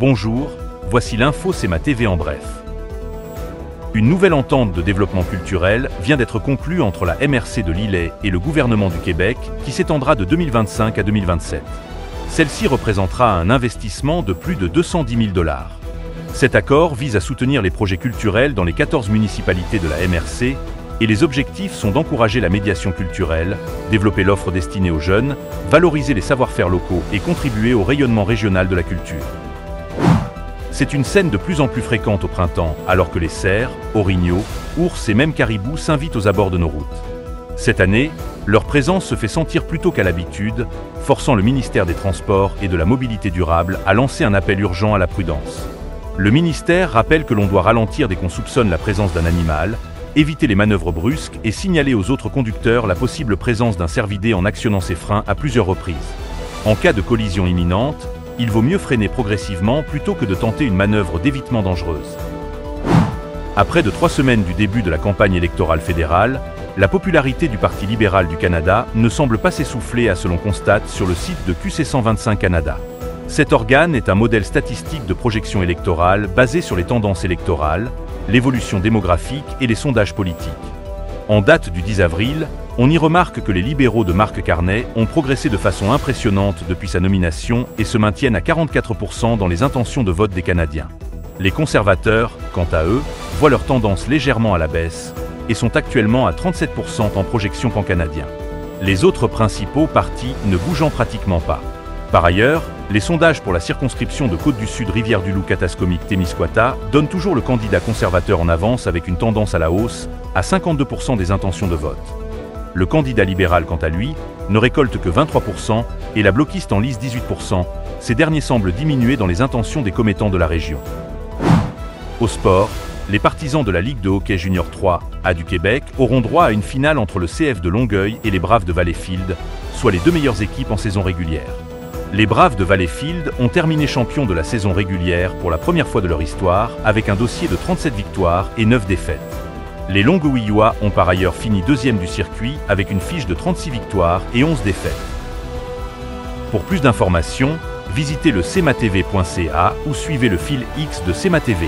Bonjour, voici l'info CEMA TV en bref. Une nouvelle entente de développement culturel vient d'être conclue entre la MRC de Lillet et le gouvernement du Québec qui s'étendra de 2025 à 2027. Celle-ci représentera un investissement de plus de 210 000 $. Cet accord vise à soutenir les projets culturels dans les 14 municipalités de la MRC et les objectifs sont d'encourager la médiation culturelle, développer l'offre destinée aux jeunes, valoriser les savoir-faire locaux et contribuer au rayonnement régional de la culture. C'est une scène de plus en plus fréquente au printemps, alors que les cerfs, orignaux, ours et même caribous s'invitent aux abords de nos routes. Cette année, leur présence se fait sentir plus tôt qu'à l'habitude, forçant le ministère des Transports et de la Mobilité durable à lancer un appel urgent à la prudence. Le ministère rappelle que l'on doit ralentir dès qu'on soupçonne la présence d'un animal, éviter les manœuvres brusques et signaler aux autres conducteurs la possible présence d'un cervidé en actionnant ses freins à plusieurs reprises. En cas de collision imminente, il vaut mieux freiner progressivement plutôt que de tenter une manœuvre d'évitement dangereuse. À près de 3 semaines du début de la campagne électorale fédérale, la popularité du Parti libéral du Canada ne semble pas s'essouffler à ce l'on constate sur le site de QC125 Canada. Cet organe est un modèle statistique de projection électorale basé sur les tendances électorales, l'évolution démographique et les sondages politiques. En date du 10 avril, on y remarque que les libéraux de Marc Carney ont progressé de façon impressionnante depuis sa nomination et se maintiennent à 44% dans les intentions de vote des Canadiens. Les conservateurs, quant à eux, voient leur tendance légèrement à la baisse et sont actuellement à 37% en projection pan-canadien. Les autres principaux partis ne bougeant pratiquement pas. Par ailleurs, les sondages pour la circonscription de Côte-du-Sud-Rivière-du-Loup-Katascomique-Témiscouata donnent toujours le candidat conservateur en avance avec une tendance à la hausse, à 52% des intentions de vote. Le candidat libéral, quant à lui, ne récolte que 23% et la bloquiste en lice 18%. Ces derniers semblent diminuer dans les intentions des commettants de la région. Au sport, les partisans de la Ligue de hockey junior 3A du Québec auront droit à une finale entre le CF de Longueuil et les Braves de Valleyfield, soit les deux meilleures équipes en saison régulière. Les Braves de Valleyfield ont terminé champions de la saison régulière pour la première fois de leur histoire avec un dossier de 37 victoires et 9 défaites. Les Longueuillois ont par ailleurs fini deuxième du circuit avec une fiche de 36 victoires et 11 défaites. Pour plus d'informations, visitez le cematv.ca ou suivez le fil X de CEMA TV.